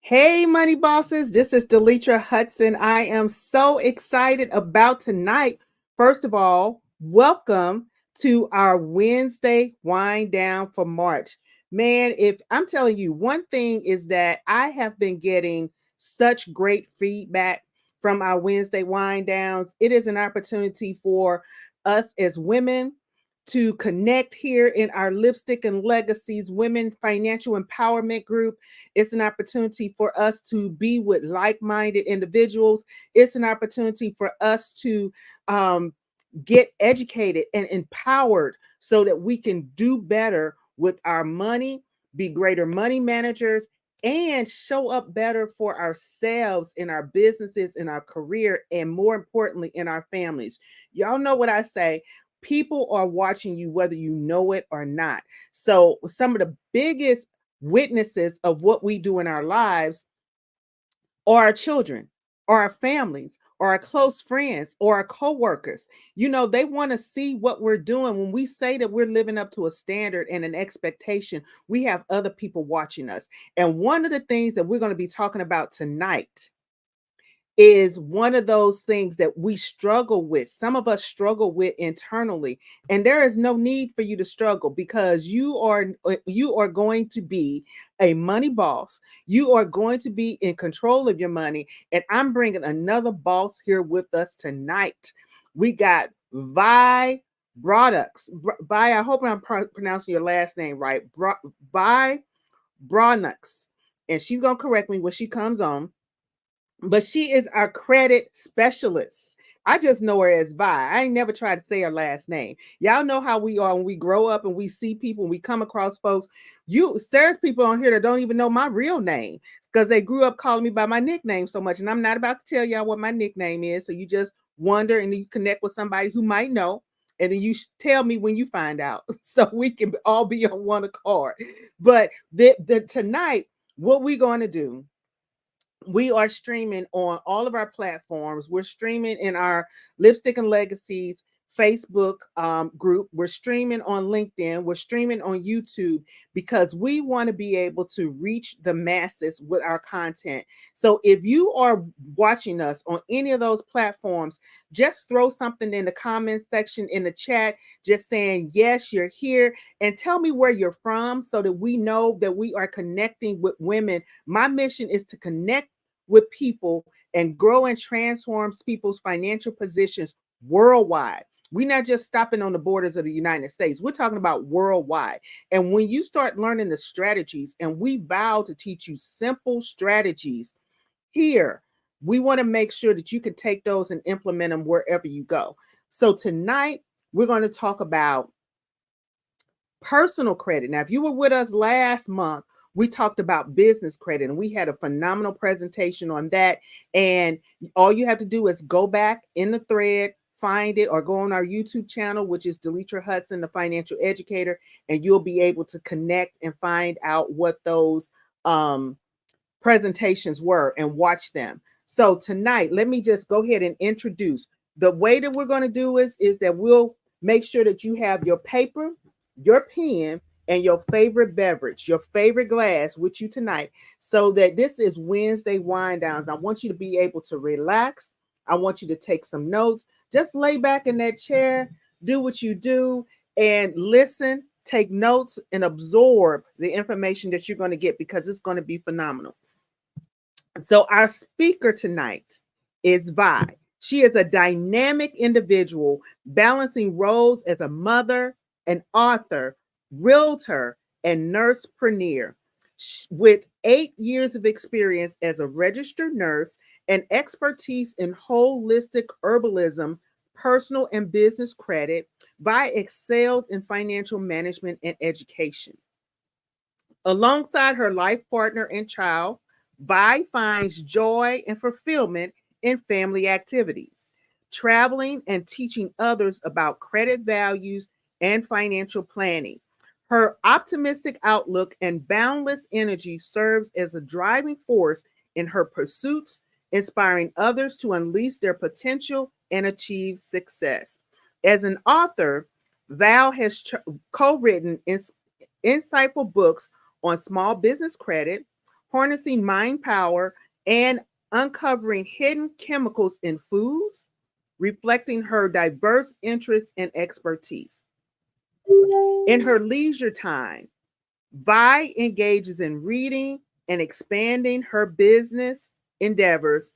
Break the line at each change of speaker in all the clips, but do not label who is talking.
Hey, money bosses, this is Delitra Hudson. I am so excited about tonight. First of all, welcome to our Wednesday wind down for March. Man, if I'm telling you, one thing is that I have been getting such great feedback from our Wednesday wind downs. It is an opportunity for us as women to connect here in our Lipstick and Legacies Women Financial Empowerment Group. It's an opportunity for us to be with like-minded individuals. It's an opportunity for us to um, get educated and empowered so that we can do better with our money, be greater money managers, and show up better for ourselves in our businesses, in our career, and more importantly, in our families. Y'all know what I say. People are watching you whether you know it or not. So, some of the biggest witnesses of what we do in our lives or our children or our families or our close friends or our coworkers. They want to see what we're doing. When we say that we're living up to a standard and an expectation, we have other people watching us. And one of the things that we're going to be talking about tonight is one of those things that we struggle with. Some of us struggle with internally, and there is no need for you to struggle because you are going to be a money boss. You are going to be in control of your money, and I'm bringing another boss here with us tonight. We got Vi Broadnax. Vi, I hope I'm pronouncing your last name right. Vi Broadnax, and she's gonna correct me when she comes on, but she is our credit specialist. I just know her as Vi. I ain't never tried to say her last name. Y'all know how we are when we grow up and we see people and we come across folks. There's people on here that don't even know my real name because they grew up calling me by my nickname so much. And I'm not about to tell y'all what my nickname is. So you just wonder and then you connect with somebody who might know. And then you tell me when you find out so we can all be on one accord. But tonight, what we're going to do, we are streaming on all of our platforms. We're streaming in our Lipstick and Legacies Facebook group. We're streaming on LinkedIn. We're streaming on YouTube because we want to be able to reach the masses with our content. So if you are watching us on any of those platforms, just throw something in the comment section in the chat, just saying, yes, you're here, and tell me where you're from so that we know that we are connecting with women. My mission is to connect with people and grow and transform people's financial positions worldwide. We're not just stopping on the borders of the United States. We're talking about worldwide. And when you start learning the strategies, and we vow to teach you simple strategies here, we want to make sure that you can take those and implement them wherever you go. So tonight, we're going to talk about personal credit. Now, if you were with us last month, we talked about business credit and we had a phenomenal presentation on that. And all you have to do is go back in the thread, find it, or go on our YouTube channel, which is Delitra Hudson, the financial educator, and you'll be able to connect and find out what those presentations were and watch them. So tonight, let me just go ahead and introduce. The way that we're going to do is that we'll make sure that you have your paper, your pen, and your favorite beverage, your favorite glass with you tonight, so that this is Wednesday wind downs. I want you to be able to relax. I want you to take some notes. Just lay back in that chair, do what you do, and listen, take notes, and absorb the information that you're going to get because it's going to be phenomenal. So, our speaker tonight is Vi. She is a dynamic individual balancing roles as a mother, an author, realtor, and nursepreneur. With 8 years of experience as a registered nurse and expertise in holistic herbalism, personal and business credit, Vi excels in financial management and education. Alongside her life partner and child, Vi finds joy and fulfillment in family activities, traveling and teaching others about credit values and financial planning. Her optimistic outlook and boundless energy serves as a driving force in her pursuits, inspiring others to unleash their potential and achieve success. As an author, Val has co written insightful books on small business credit, harnessing mind power and uncovering hidden chemicals in foods, reflecting her diverse interests and expertise. In her leisure time, Vi engages in reading and expanding her business endeavors,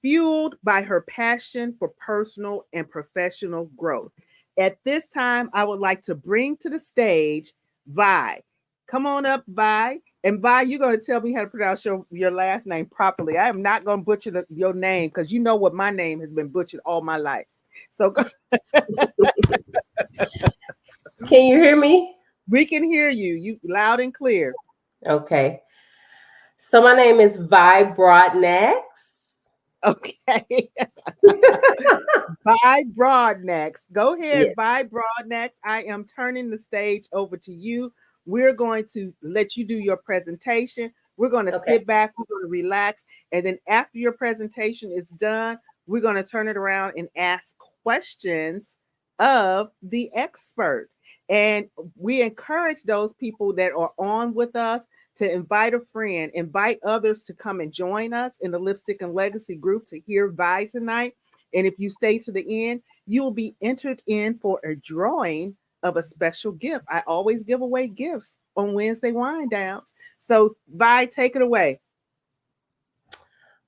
fueled by her passion for personal and professional growth. At this time, I would like to bring to the stage Vi. Come on up, Vi. And Vi, you're going to tell me how to pronounce your last name properly. I am not going to butcher your name because you know what my name has been butchered all my life. So
Can you hear me?
we can hear you. You loud and clear.
Okay. So my name is Vi Broadnax.
Okay. Vi Broadnax. Go ahead,
Yes.
Vi Broadnax. I am turning the stage over to you. We're going to let you do your presentation. We're going to
Okay.
sit back, we're going to relax. And then after your presentation is done, we're going to turn it around and ask questions of the expert. And we encourage those people that are on with us to invite a friend, invite others to come and join us in the Lipstick and Legacy group to hear Vi tonight. And if you stay to the end, you will be entered in for a drawing of a special gift. I always give away gifts on Wednesday wind downs. So, Vi, take it away.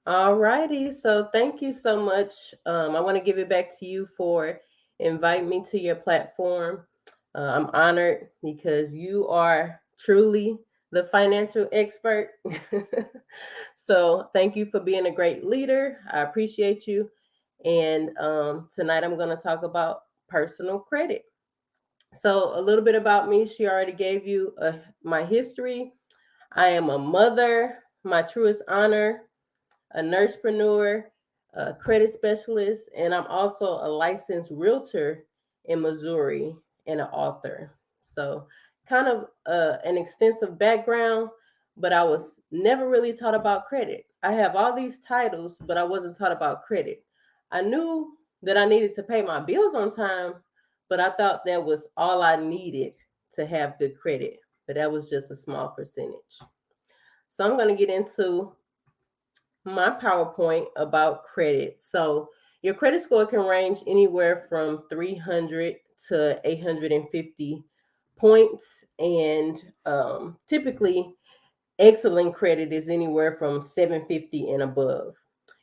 All righty. So thank you so much. I want to give it back to you for inviting me to your platform. I'm honored because you are truly the financial expert. So thank you for being a great leader. I appreciate you. And tonight I'm going to talk about personal credit. So a little bit about me. She already gave you my history. I am a mother, my truest honor, a nursepreneur, a credit specialist, and I'm also a licensed realtor in Missouri and an author. So, kind of an extensive background, but I was never really taught about credit. I have all these titles, but I wasn't taught about credit. I knew that I needed to pay my bills on time, but I thought that was all I needed to have good credit, but that was just a small percentage. So, I'm going to get into my PowerPoint about credit. So your credit score can range anywhere from 300 to 850 points, and typically excellent credit is anywhere from 750 and above.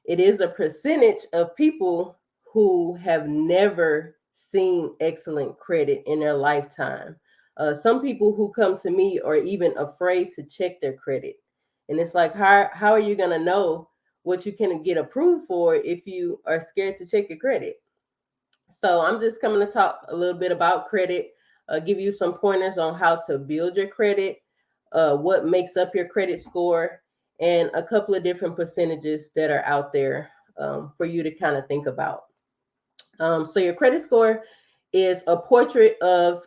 It is a percentage of people who have never seen excellent credit in their lifetime. Some people who come to me are even afraid to check their credit. And it's like, how are you going to know what you can get approved for if you are scared to check your credit? So I'm just coming to talk a little bit about credit, give you some pointers on how to build your credit, what makes up your credit score, and a couple of different percentages that are out there for you to kind of think about. So your credit score is a portrait of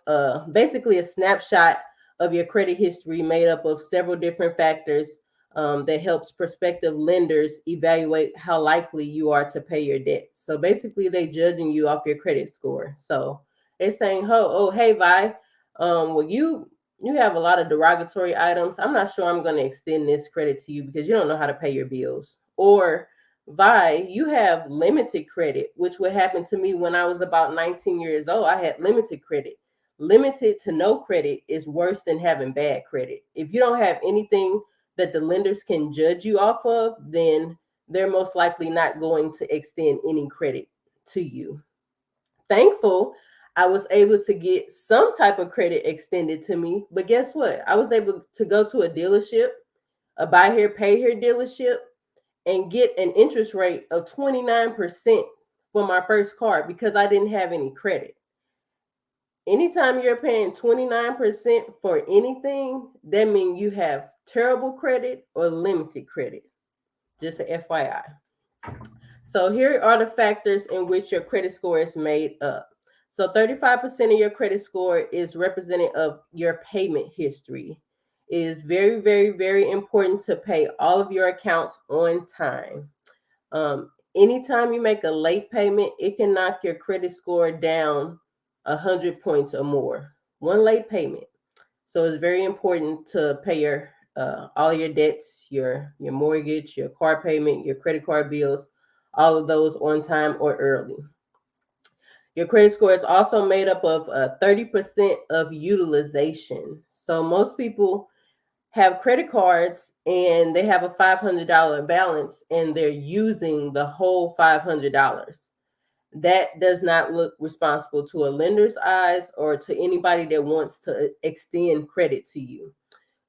basically a snapshot of your credit history made up of several different factors that helps prospective lenders evaluate how likely you are to pay your debt. So basically, they judging you off your credit score. So they're saying, oh, hey, Vi, well, you have a lot of derogatory items. I'm not sure I'm going to extend this credit to you because you don't know how to pay your bills. Or Vi, you have limited credit, which would happen to me when I was about 19 years old. I had limited credit. Limited to no credit is worse than having bad credit. If you don't have anything that the lenders can judge you off of, then they're most likely not going to extend any credit to you. Thankful I was able to get some type of credit extended to me, but guess what? I was able to go to a dealership, a buy here, pay here dealership, and get an interest rate of 29% for my first car because I didn't have any credit. Anytime you're paying 29% for anything, that means you have terrible credit or limited credit. Just a FYI. So here are the factors in which your credit score is made up. So 35% of your credit score is representative of your payment history. It is very, very, very important to pay all of your accounts on time. Anytime you make a late payment, it can knock your credit score down 100 points or more. One late payment. So it's very important to pay your all your debts, your mortgage, your car payment, your credit card bills, all of those on time or early. Your credit score is also made up of 30% of utilization. So most people have credit cards and they have a $500 balance and they're using the whole $500. That does not look responsible to a lender's eyes or to anybody that wants to extend credit to you.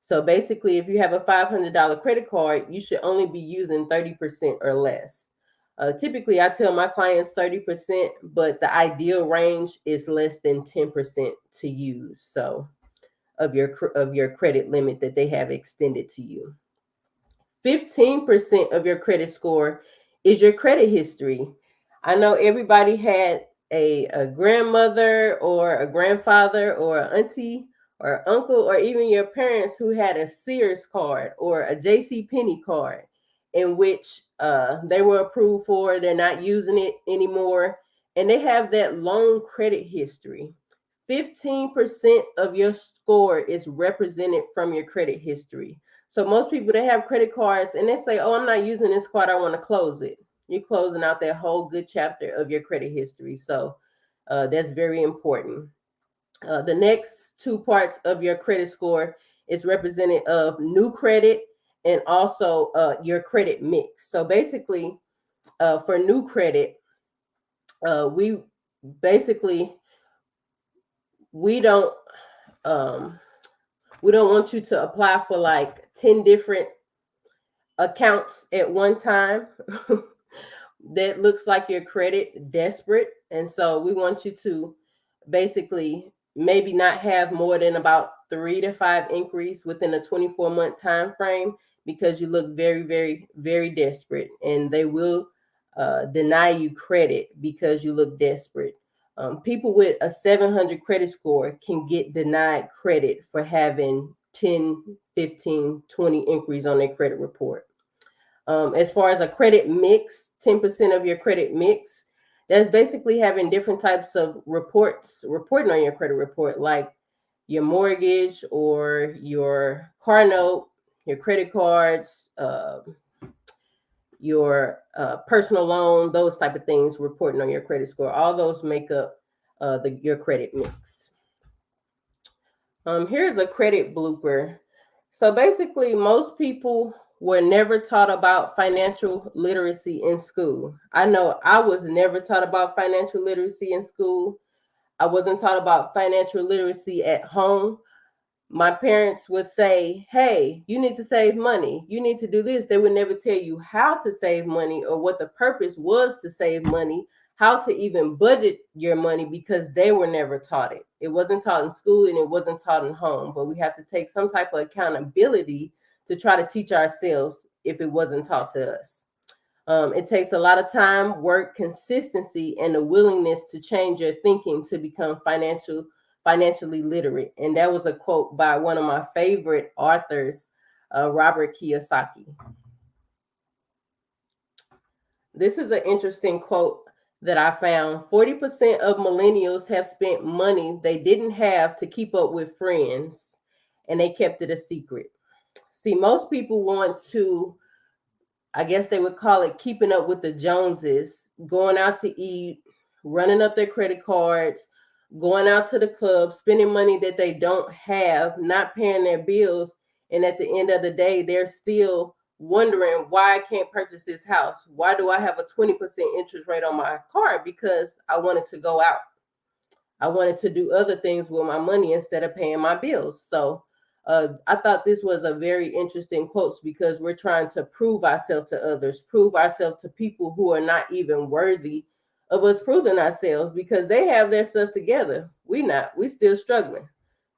So basically, if you have a $500 credit card, you should only be using 30% or less. Typically, I tell my clients 30%, but the ideal range is less than 10% to use. So of your credit limit that they have extended to you. 15% of your credit score is your credit history. I know everybody had a grandmother or a grandfather or an auntie or uncle or even your parents who had a Sears card or a JC Penney card in which they were approved for, they're not using it anymore, and they have that long credit history. 15% of your score is represented from your credit history. So most people, they have credit cards and they say, "Oh, I'm not using this card. I want to close it." You're closing out that whole good chapter of your credit history. So that's very important. The next two parts of your credit score is represented of new credit and also your credit mix. So basically, for new credit, we basically we don't um, we don't want you to apply for like 10 different accounts at one time. That looks like your credit desperate. And so we want you to basically maybe not have more than about 3 to 5 inquiries within a 24-month time frame because you look very, very, very desperate, and they will deny you credit because you look desperate. People with a 700 credit score can get denied credit for having 10, 15, 20 inquiries on their credit report. As far as a credit mix, 10% of your credit mix, that's basically having different types of reporting on your credit report, like your mortgage or your car note, your credit cards, your personal loan, those type of things reporting on your credit score. All those make up your credit mix. Here's a credit blooper. So basically, most people were never taught about financial literacy in school. I know I was never taught about financial literacy in school. I wasn't taught about financial literacy at home. My parents would say, "Hey, you need to save money. You need to do this." They would never tell you how to save money or what the purpose was to save money, how to even budget your money, because they were never taught it. It wasn't taught in school and it wasn't taught in home, but we have to take some type of accountability to try to teach ourselves if it wasn't taught to us. It takes a lot of time, work, consistency, and the willingness to change your thinking to become financially literate. And that was a quote by one of my favorite authors, Robert Kiyosaki. This is an interesting quote that I found. 40% of millennials have spent money they didn't have to keep up with friends, and they kept it a secret. See, most people want to, I guess they would call it keeping up with the Joneses, going out to eat, running up their credit cards, going out to the club, spending money that they don't have, not paying their bills. And at the end of the day, they're still wondering why I can't purchase this house. Why do I have a 20% interest rate on my card? Because I wanted to go out. I wanted to do other things with my money instead of paying my bills. So I thought this was a very interesting quote because we're trying to prove ourselves to others, prove ourselves to people who are not even worthy of us proving ourselves because they have their stuff together. We not. We still struggling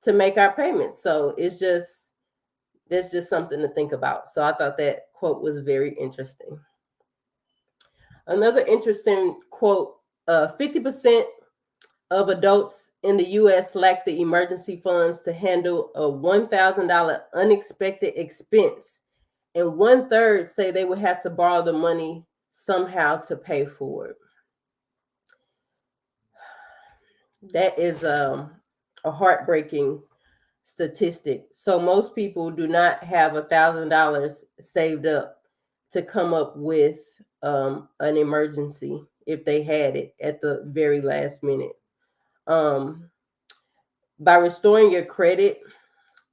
to make our payments. So that's just something to think about. So I thought that quote was very interesting. Another interesting quote, 50% of adults in the U.S. lack the emergency funds to handle a $1,000 unexpected expense, and 1/3 say they would have to borrow the money somehow to pay for it. That is a heartbreaking statistic. So most people do not have $1,000 saved up to come up with an emergency if they had it at the very last minute. Um, by restoring your credit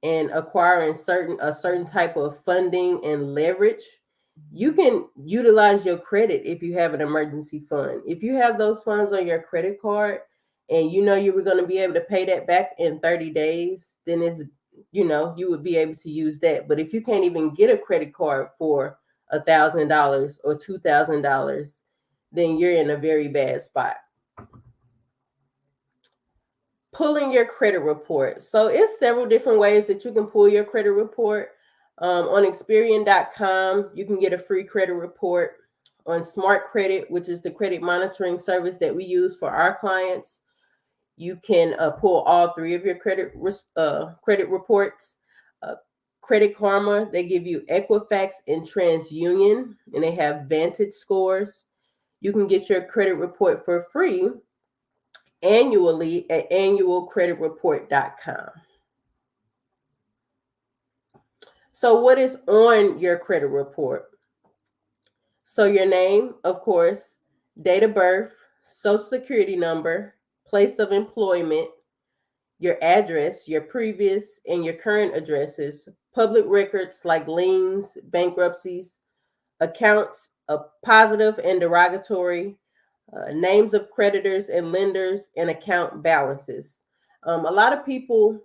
and acquiring certain type of funding and leverage, you can utilize your credit if you have an emergency fund. If you have those funds on your credit card and you know you were going to be able to pay that back in 30 days, then you would be able to use that. But if you can't even get a credit card for $1,000 or $2,000, then you're in a very bad spot. Pulling your credit report. So it's several different ways that you can pull your credit report. On Experian.com, you can get a free credit report. On Smart Credit, which is the credit monitoring service that we use for our clients, you can pull all three of your credit reports. Uh, Credit Karma, they give you Equifax and TransUnion, and they have Vantage scores. You can get your credit report for free annually at annualcreditreport.com. So, what is on your credit report? So, your name, of course, date of birth, social security number, place of employment, your address, your previous and your current addresses, public records like liens, bankruptcies, accounts, positive and derogatory, names of creditors and lenders, and account balances. A lot of people,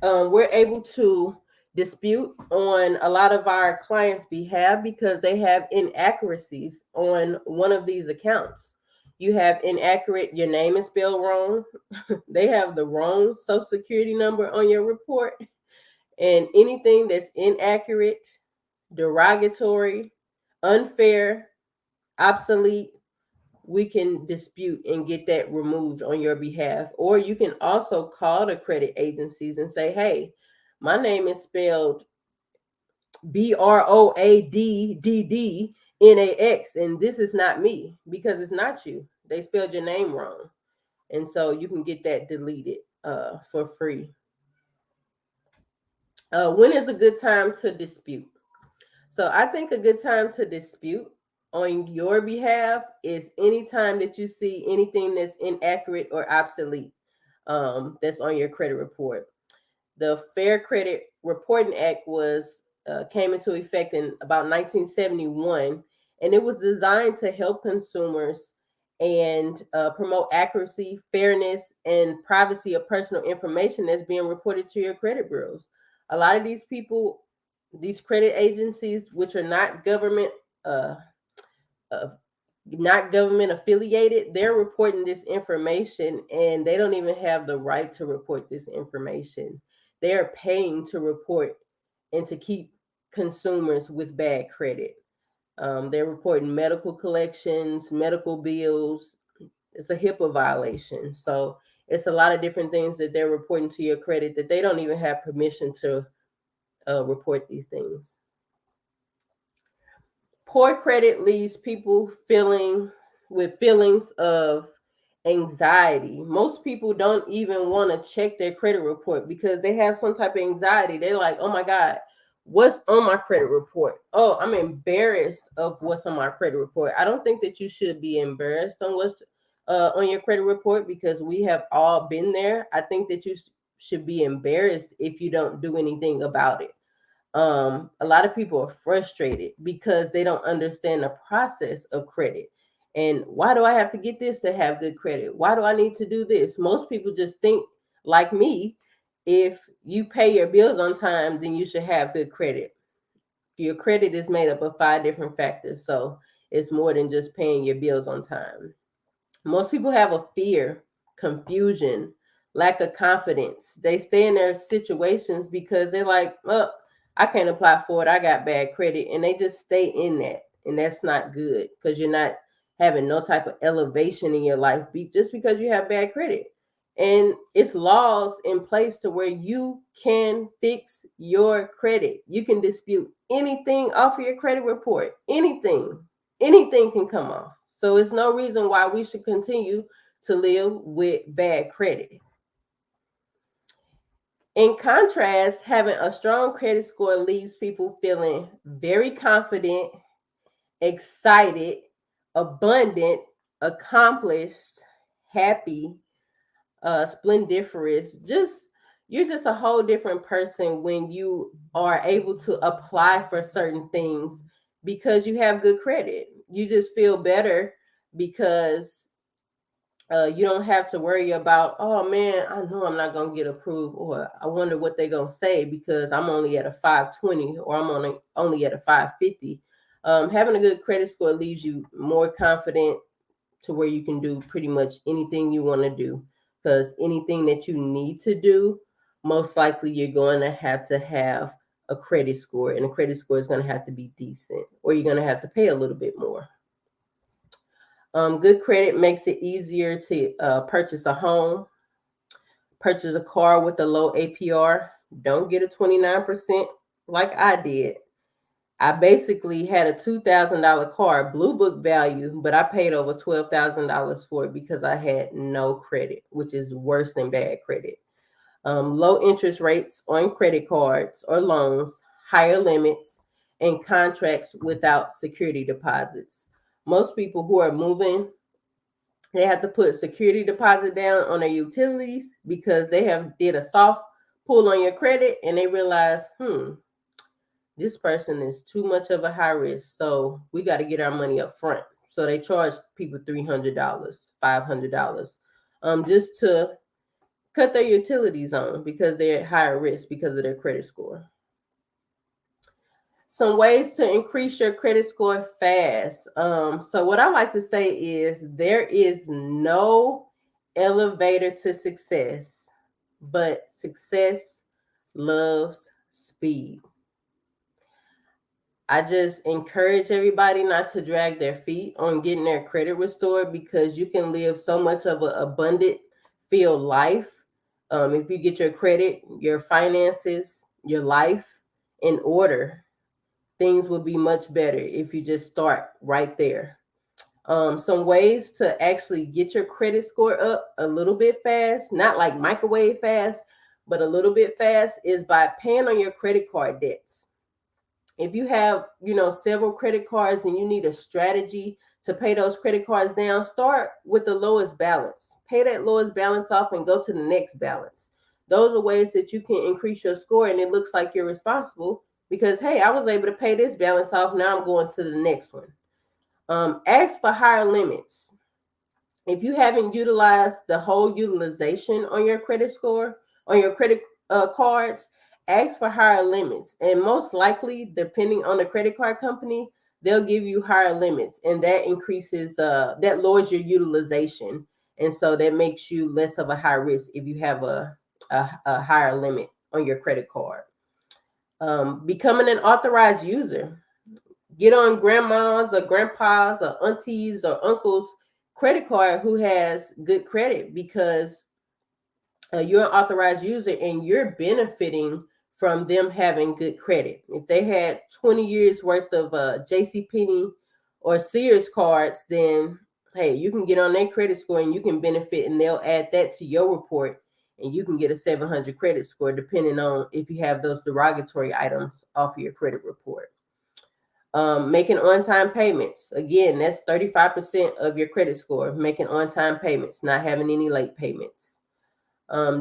we're able to dispute on a lot of our clients' behalf because they have inaccuracies on one of these accounts. You have inaccurate, your name is spelled wrong. They have the wrong social security number on your report. And anything that's inaccurate, derogatory, unfair, obsolete, we can dispute and get that removed on your behalf. Or you can also call the credit agencies and say, hey, my name is spelled Broaddnax, and this is not me, because it's not you. They spelled your name wrong. And so you can get that deleted for free. When is a good time to dispute? So I think a good time to dispute on your behalf is anytime that you see anything that's inaccurate or obsolete, that's on your credit report. The Fair Credit Reporting Act was came into effect in about 1971, and it was designed to help consumers and promote accuracy, fairness, and privacy of personal information that's being reported to your credit bureaus. A lot of these people, these credit agencies, which are uh, uh, not government affiliated, they're reporting this information, and they don't even have the right to report this information. They are paying to report and to keep consumers with bad credit. They're reporting medical collections, medical bills. It's a HIPAA violation. So it's a lot of different things that they're reporting to your credit that they don't even have permission to report these things. Poor credit leaves people feeling with feelings of anxiety. Most people don't even want to check their credit report because they have some type of anxiety. They're like, oh my God, what's on my credit report? Oh, I'm embarrassed of what's on my credit report. I don't think that you should be embarrassed on what's on your credit report, because we have all been there. I think that you should be embarrassed if you don't do anything about it. A lot of people are frustrated because they don't understand the process of credit. And why do I have to get this to have good credit? Why do I need to do this? Most people just think, like me, if you pay your bills on time, then you should have good credit. Your credit is made up of 5 different factors. So it's more than just paying your bills on time. Most people have a fear, confusion, lack of confidence. They stay in their situations because they're like, oh, I can't apply for it. I got bad credit. And they just stay in that. And that's not good, because you're not having no type of elevation in your life just because you have bad credit. And it's laws in place to where you can fix your credit. You can dispute anything off of your credit report. Anything can come off. So it's no reason why we should continue to live with bad credit. In contrast, having a strong credit score leaves people feeling very confident, excited, abundant, accomplished, happy, splendiferous. Just you're just a whole different person when you are able to apply for certain things because you have good credit. You just feel better because you don't have to worry about, oh man, I know I'm not gonna get approved, or I wonder what they're gonna say because I'm only at a 520 or I'm only at a 550. Having a good credit score leaves you more confident to where you can do pretty much anything you want to do, because anything that you need to do, most likely you're going to have a credit score, and a credit score is going to have to be decent, or you're going to have to pay a little bit more. Good credit makes it easier to purchase a home, purchase a car with a low APR. Don't get a 29% like I did. I basically had a $2,000 car, blue book value, but I paid over $12,000 for it because I had no credit, which is worse than bad credit. Low interest rates on credit cards or loans, higher limits, and contracts without security deposits. Most people who are moving, they have to put security deposit down on their utilities because they have did a soft pull on your credit and they realize, this person is too much of a high risk, so we got to get our money up front. So they charge people $300, $500, just to cut their utilities on because they're at higher risk because of their credit score. Some ways to increase your credit score fast. So what I like to say is there is no elevator to success, but success loves speed. I just encourage everybody not to drag their feet on getting their credit restored because you can live so much of an abundant filled life. If you get your credit, your finances, your life in order, things will be much better if you just start right there. Some ways to actually get your credit score up a little bit fast, not like microwave fast, but a little bit fast, is by paying on your credit card debts. If you have, several credit cards and you need a strategy to pay those credit cards down, start with the lowest balance. Pay that lowest balance off and go to the next balance. Those are ways that you can increase your score and it looks like you're responsible because, hey, I was able to pay this balance off. Now I'm going to the next one. Ask for higher limits. If you haven't utilized the whole utilization on your credit score, on your credit cards, ask for higher limits. And most likely, depending on the credit card company, they'll give you higher limits. And that increases, that lowers your utilization. And so that makes you less of a high risk if you have a higher limit on your credit card. Becoming an authorized user. Get on grandma's or grandpa's or aunties or uncles credit card who has good credit because you're an authorized user and you're benefiting from them having good credit. If they had 20 years worth of JCPenney or Sears cards, then hey, you can get on their credit score and you can benefit, and they'll add that to your report, and you can get a 700 credit score depending on if you have those derogatory items off of your credit report. Making on-time payments. Again, that's 35% of your credit score. Making on-time payments, not having any late payments.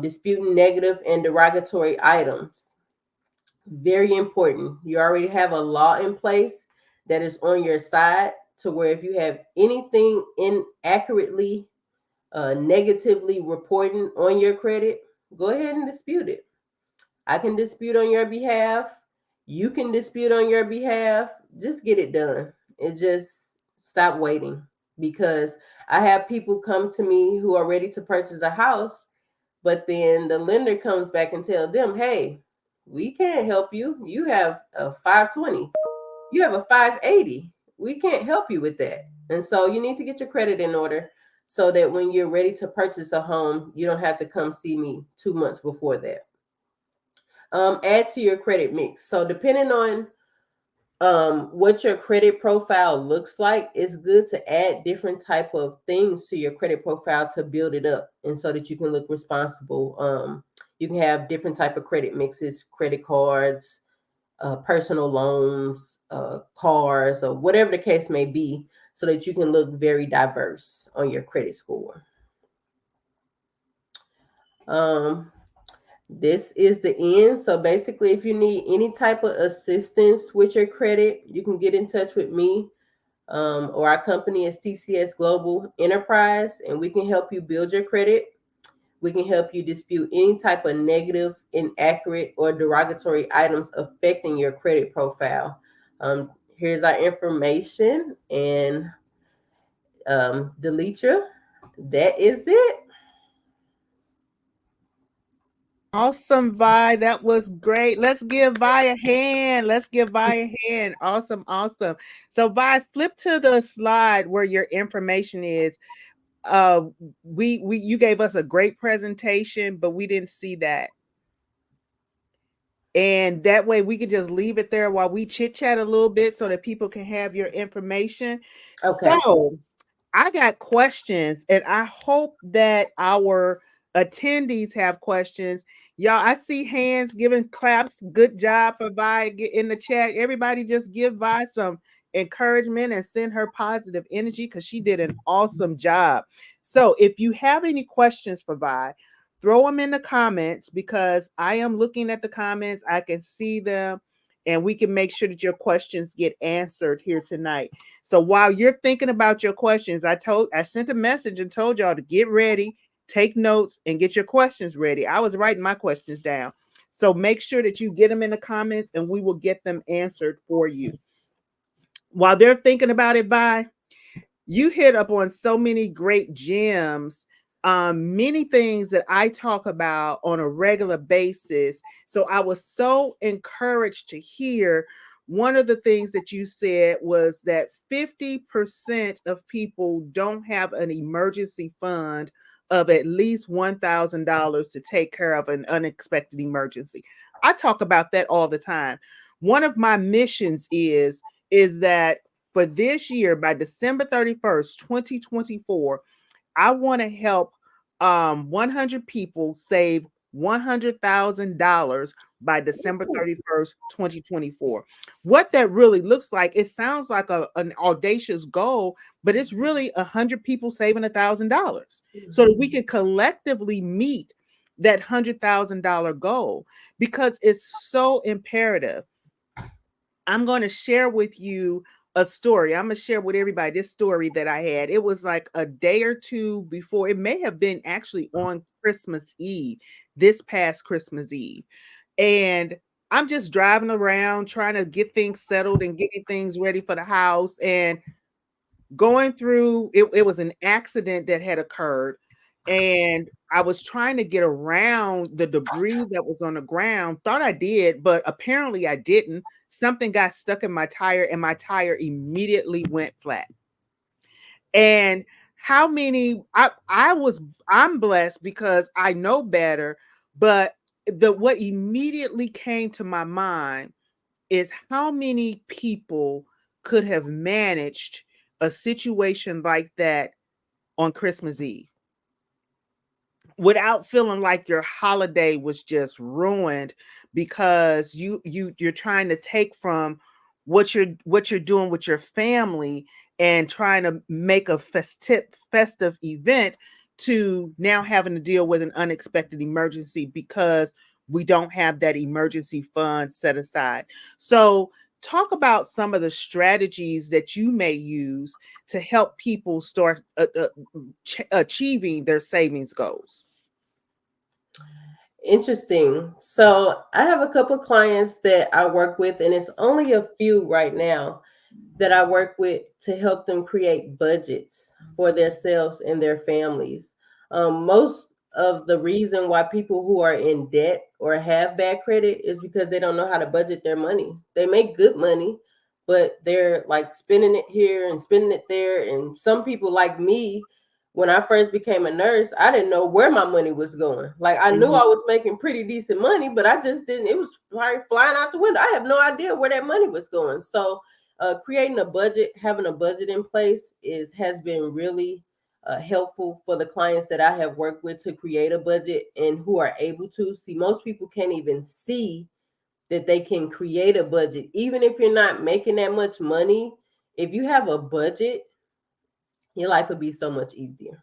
Disputing negative and derogatory items. Very important. You already have a law in place that is on your side to where if you have anything inaccurately, negatively reporting on your credit, go ahead and dispute it. I can dispute on your behalf. You can dispute on your behalf. Just get it done. And just stop waiting, because I have people come to me who are ready to purchase a house, but then the lender comes back and tell them, hey, we can't help you. You have a 520. You have a 580. We can't help you with that. And so you need to get your credit in order so that when you're ready to purchase a home, you don't have to come see me 2 months before that. Add to your credit mix. So depending on what your credit profile looks like, it's good to add different type of things to your credit profile to build it up, and so that you can look responsible. You can have different type of credit mixes, credit cards, personal loans, cars, or whatever the case may be, so that you can look very diverse on your credit score. Um, this is the end. So basically, if you need any type of assistance with your credit, you can get in touch with me, or our company is TCS Global Enterprise, and we can help you build your credit. We can help you dispute any type of negative, inaccurate, or derogatory items affecting your credit profile. Um, Here's our information, and Delitra, that is it.
Awesome, Vi. That was great. Let's give Vi a hand. Let's give Vi a hand. Awesome, awesome. So, Vi, flip to the slide where your information is. Uh, we you gave us a great presentation, but we didn't see that. And that way we could just leave it there while we chit chat a little bit so that people can have your information.
Okay.
So, I got questions, and I hope that our attendees have questions. Y'all, I see hands giving claps. Good job for Vi. Get in the chat. Everybody just give Vi some encouragement and send her positive energy because she did an awesome job. So if you have any questions for Vi, throw them in the comments because I am looking at the comments. I can see them, and we can make sure that your questions get answered here tonight. So while you're thinking about your questions, I sent a message and told y'all to get ready, take notes, and get your questions ready. I was writing my questions down. So make sure that you get them in the comments and we will get them answered for you. While they're thinking about it, bye. You hit up on so many great gems, many things that I talk about on a regular basis. So I was so encouraged to hear one of the things that you said was that 50% of people don't have an emergency fund of at least $1,000 to take care of an unexpected emergency. I talk about that all the time. One of my missions is that for this year, by December 31st, 2024, I want to help 100 people save $100,000 by December 31st, 2024. What that really looks like, it sounds like an audacious goal, but it's really 100 people saving $1,000 so that we can collectively meet that $100,000 goal because it's so imperative. I'm going to share with you a story. I'm going to share with everybody this story that I had. It was like a day or two before. It may have been actually on Christmas Eve, this past Christmas Eve. And I'm just driving around trying to get things settled and getting things ready for the house. And going through it was an accident that had occurred, and I was trying to get around the debris that was on the ground. Thought I did, but apparently I didn't. Something got stuck in my tire and my tire immediately went flat. And how many I'm blessed because I know better, but the what immediately came to my mind is how many people could have managed a situation like that on Christmas Eve without feeling like your holiday was just ruined because you're trying to take from what you're doing with your family and trying to make a festive event to now having to deal with an unexpected emergency because we don't have that emergency fund set aside. So talk about some of the strategies that you may use to help people start achieving their savings goals.
Interesting. So I have a couple clients that I work with, and it's only a few right now that I work with to help them create budgets for themselves and their families. Most of the reason why people who are in debt or have bad credit is because they don't know how to budget their money. They make good money, but they're like spending it here and spending it there. And some people, like me, when I first became a nurse, I didn't know where my money was going. Like I knew I was making pretty decent money, but I just didn't. It was probably flying out the window. I have no idea where that money was going. So creating a budget, having a budget in place has been really helpful for the clients that I have worked with to create a budget and who are able to see. Most people can't even see that they can create a budget, even if you're not making that much money. If you have a budget, your life would be so much easier.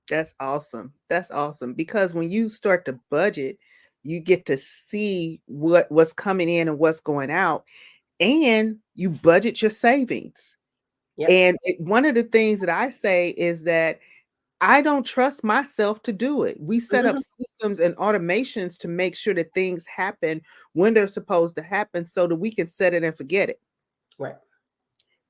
That's awesome. That's awesome because when you start to budget, you get to see what's coming in and what's going out, and you budget your savings.
Yep.
And one of the things that I say is that I don't trust myself to do it. We set up
Hmm.
systems and automations to make sure that things happen when they're supposed to happen so that we can set it and forget it.
Right.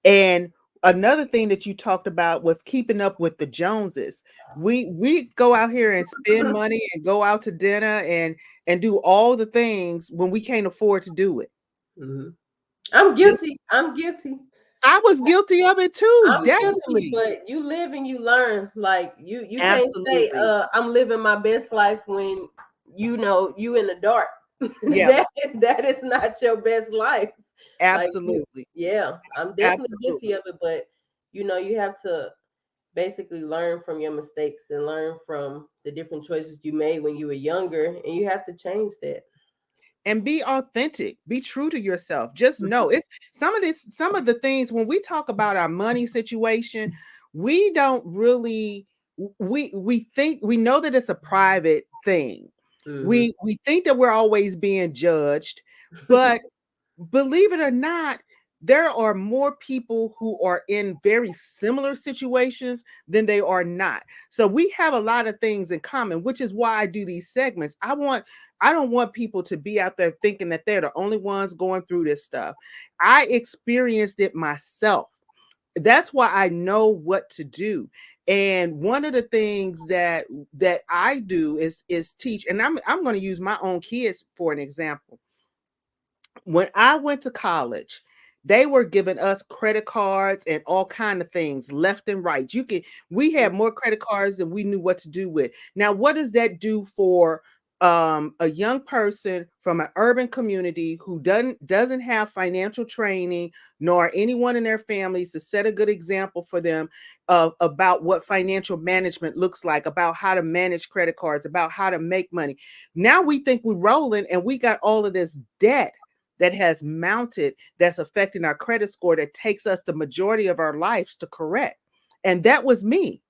And another thing that you talked about was keeping up with the Joneses. We go out here and spend money and go out to dinner and do all the things when we can't afford to do it.
Hmm. I'm guilty. I'm guilty.
I was guilty of it too,
I'm guilty,
definitely.
but you live and you learn. Like you can't say
Absolutely.
I'm living my best life when you know you in the dark.
Yeah,
That is not your best life. Like you,
absolutely.
yeah, I'm definitely guilty
Absolutely.
of it, but you have to basically learn from your mistakes and learn from the different choices you made when you were younger, and you have to change that.
And be authentic, be true to yourself. Just know it's some of the things when we talk about our money situation, we don't really we think we know that it's a private thing.
Hmm.
We think that we're always being judged, but believe it or not, there are more people who are in very similar situations than they are not. So we have a lot of things in common, which is why I do these segments. I don't want people to be out there thinking that they're the only ones going through this stuff. I experienced it myself. That's why I know what to do. And one of the things that I do is teach, and I'm going to use my own kids for an example. When I went to college, they were giving us credit cards and all kind of things left and right. We had more credit cards than we knew what to do with. Now, what does that do for a young person from an urban community who doesn't have financial training nor anyone in their families to set a good example for them about what financial management looks like, about how to manage credit cards, about how to make money. Now we think we're rolling and we got all of this debt that has mounted that's affecting our credit score that takes us the majority of our lives to correct. And that was me.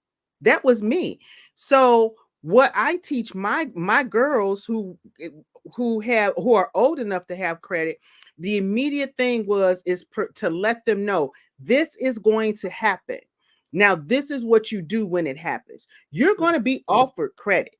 That was me. So what I teach my girls who are old enough to have credit, the immediate thing to let them know this is going to happen. Now, this is what you do when it happens. You're going to be offered credit.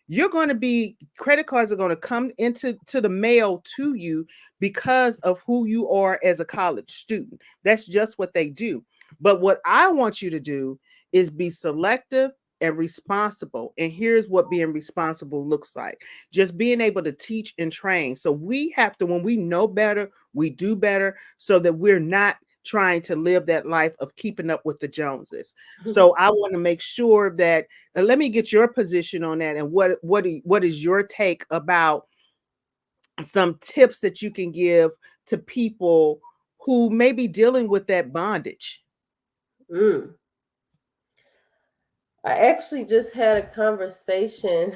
You're going to be credit cards are going to come into the mail to you because of who you are as a college student. That's just what they do. But what I want you to do is be selective and responsible. And here's what being responsible looks like: just being able to teach and train. So we have to, when we know better, we do better so that we're not trying to live that life of keeping up with the Joneses. So I want to make sure that, and let me get your position on that, and what is your take about some tips that you can give to people who may be dealing with that bondage?
Mm. I actually just had a conversation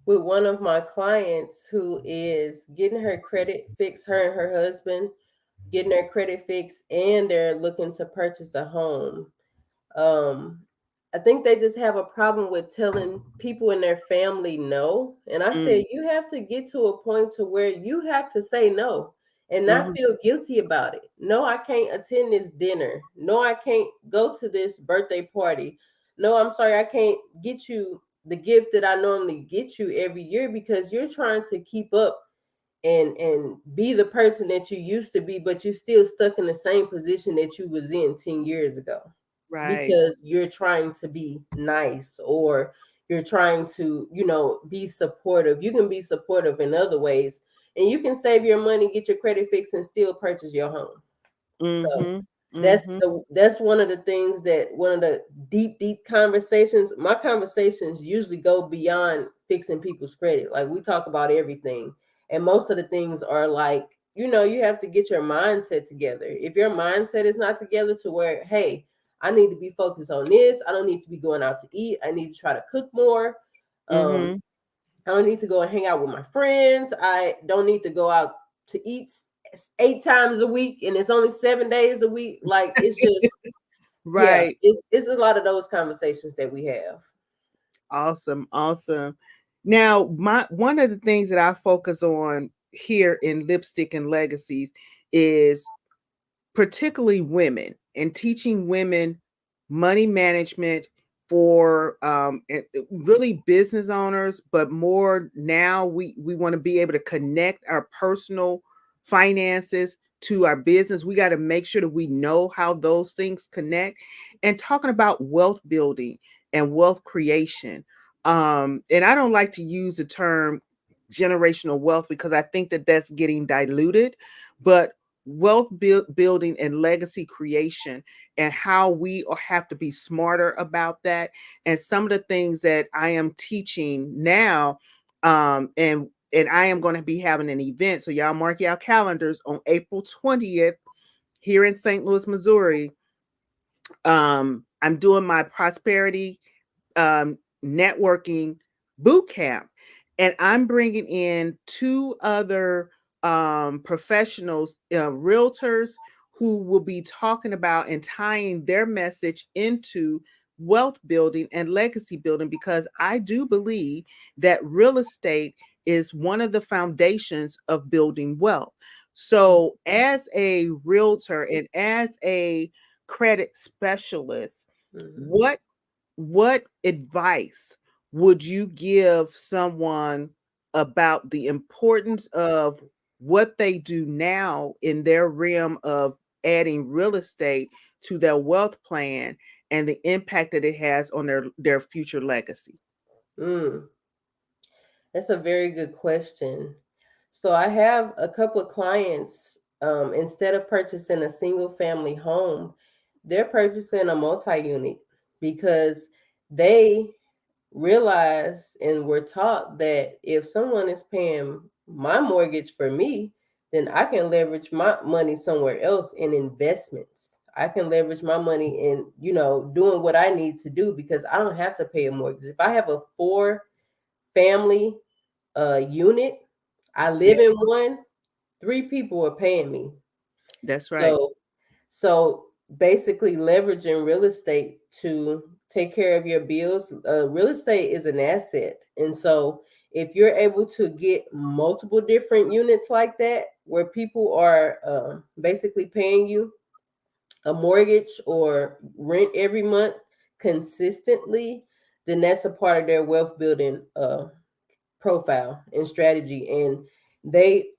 with one of my clients who is getting her credit fixed, her and her husband getting their credit fixed, and they're looking to purchase a home. Um, I think they just have a problem with telling people in their family no. And I
Mm,
said, you have to get to a point to where you have to say no and not
mhm,
feel guilty about it. No, I can't attend this dinner. No, I can't go to this birthday party. No, I'm sorry, I can't get you the gift that I normally get you every year because you're trying to keep up and be the person that you used to be, but you're still stuck in the same position that you was in 10 years ago
right.
because you're trying to be nice or you're trying to, be supportive. You can be supportive in other ways and you can save your money, get your credit fixed and still purchase your home. So
Mhm,
that's
mhm.
that's one of the things that one of the deep conversations. My conversations usually go beyond fixing people's credit. Like we talk about everything, and most of the things are like you have to get your mindset together. If your mindset is not together to where, hey, I need to be focused on this. I don't need to be going out to eat. I need to try to cook more.
Mm-hmm.
I don't need to go and hang out with my friends. I don't need to go out to eat 8 times a week, and it's only 7 days a week. Like, it's just, yeah,
Right.
it's a lot of those conversations that we have.
Awesome. Awesome. Now, my one of the things that I focus on here in Lipstick and Legacies is particularly women, and teaching women money management for really business owners, but more now we want to be able to connect our personal finances to our business. We got to make sure that we know how those things connect, and talking about wealth building and wealth creation. And I don't like to use the term generational wealth because I think that that's getting diluted, but building and legacy creation, and how we have to be smarter about that, and some of the things that I am teaching now. And I am going to be having an event, so y'all mark your calendars on April 20th here in St. Louis, Missouri. I'm doing my prosperity networking boot camp, and I'm bringing in two other professionals, realtors, who will be talking about and tying their message into wealth building and legacy building, because I do believe that real estate is one of the foundations of building wealth. So, as a realtor and as a credit specialist,
Mm-hmm.
what advice would you give someone about the importance of what they do now in their realm of adding real estate to their wealth plan, and the impact that it has on their future legacy?
Mm, that's a very good question. So I have a couple of clients. Instead of purchasing a single family home, they're purchasing a multi-unit because they realize and were taught that if someone is paying my mortgage for me, then I can leverage my money somewhere else in investments. I can leverage my money in, doing what I need to do because I don't have to pay a mortgage. If I have a four family unit, I
Yeah,
live in one, three people are paying me.
that's right.
So so basically leveraging real estate to take care of your bills. Real estate is an asset. And so if you're able to get multiple different units like that, where people are basically paying you a mortgage or rent every month consistently, then that's a part of their wealth building profile and strategy. And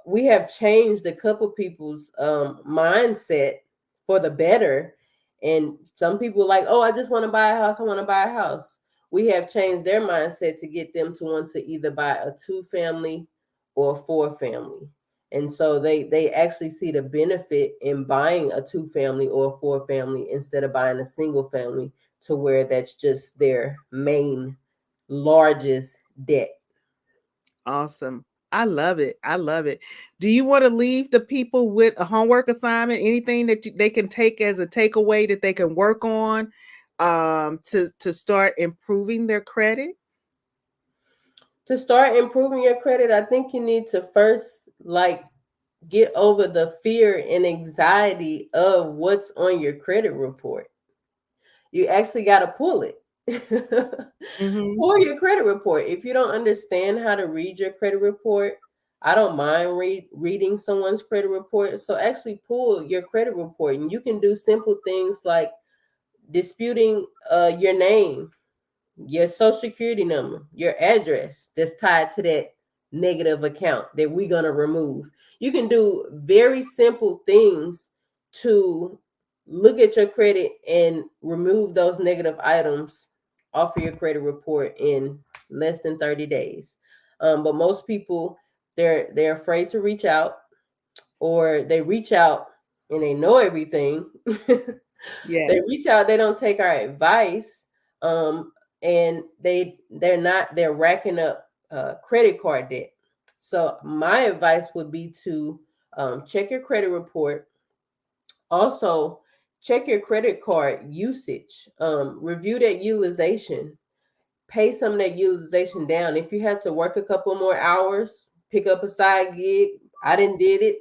we have changed a couple people's mindset for the better. And some people like, oh, I just want to buy a house, I want to buy a house. We have changed their mindset to get them to want to either buy a two family or a four family. And so they actually see the benefit in buying a two family or a four family instead of buying a single family, to where that's just their main largest debt.
Awesome. I love it. I love it. Do you want to leave the people with a homework assignment? Anything that they can take as a takeaway that they can work on, to start improving their credit?
To start improving your credit, I think you need to first like get over the fear and anxiety of what's on your credit report. You actually got to pull it.
Mm-hmm.
Pull your credit report. If you don't understand how to read your credit report, I don't mind reading someone's credit report. So actually pull your credit report, and you can do simple things like disputing your name, your social security number, your address that's tied to that negative account that we're going to remove. You can do very simple things to look at your credit and remove those negative items off of your credit report in less than 30 days. But most people, they're afraid to reach out, or they reach out and they know everything.
Yeah.
They reach out, they don't take our advice, um, and they're racking up credit card debt. So my advice would be to check your credit report. Also, check your credit card usage, review that utilization, pay some of that utilization down. If you have to work a couple more hours, pick up a side gig. I didn't did it.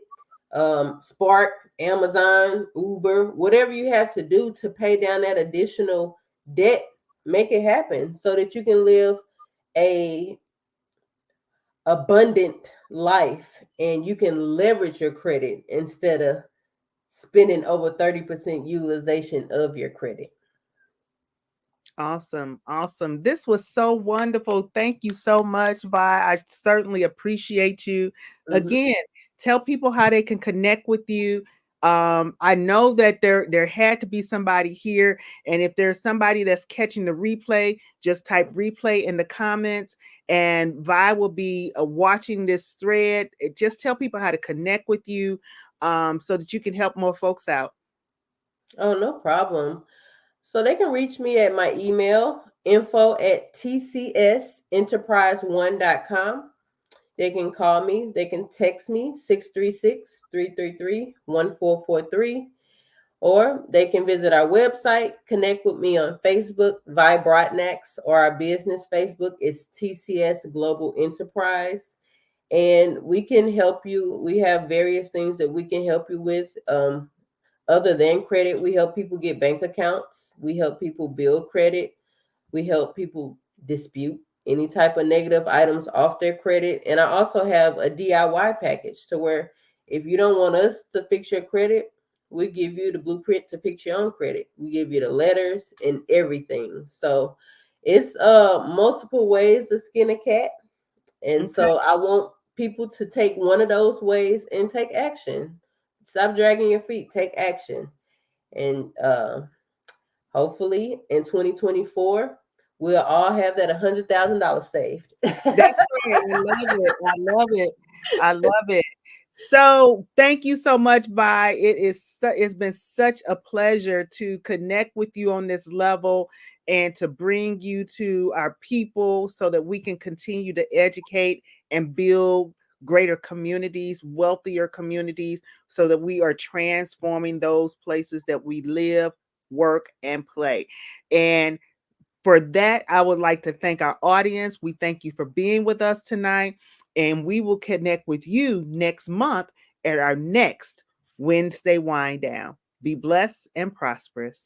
Spark, Amazon, Uber, whatever you have to do to pay down that additional debt, make it happen so that you can live a abundant life and you can leverage your credit instead of spending over 30% utilization of your credit.
Awesome. Awesome. This was so wonderful. Thank you so much, Vi. I certainly appreciate you.
Mm-hmm.
Again, tell people how they can connect with you. I know that there had to be somebody here, and if there's somebody that's catching the replay, just type replay in the comments, and Vi will be watching this thread. Just tell people how to connect with you, so that you can help more folks out.
Oh, no problem. So they can reach me at my email, info@tcsenterprise1.com. They can call me, they can text me, 636-333-1443, or they can visit our website, connect with me on Facebook, VI Broadnax, or our business Facebook is TCS Global Enterprise. And we can help you. We have various things that we can help you with. Other than credit, we help people get bank accounts. We help people build credit. We help people dispute any type of negative items off their credit. And I also have a DIY package to where if you don't want us to fix your credit, we give you the blueprint to fix your own credit. We give you the letters and everything. So it's multiple ways to skin a cat. And
Okay.
so I want people to take one of those ways and take action. Stop dragging your feet, take action. And hopefully in 2024, we'll all have that $100,000 saved.
That's right. I love it. I love it. I love it. So thank you so much, Vi. It's been such a pleasure to connect with you on this level and to bring you to our people so that we can continue to educate and build greater communities, wealthier communities, so that we are transforming those places that we live, work, and play. And for that, I would like to thank our audience. We thank you for being with us tonight, and we will connect with you next month at our next Wednesday Wind Down. Be blessed and prosperous.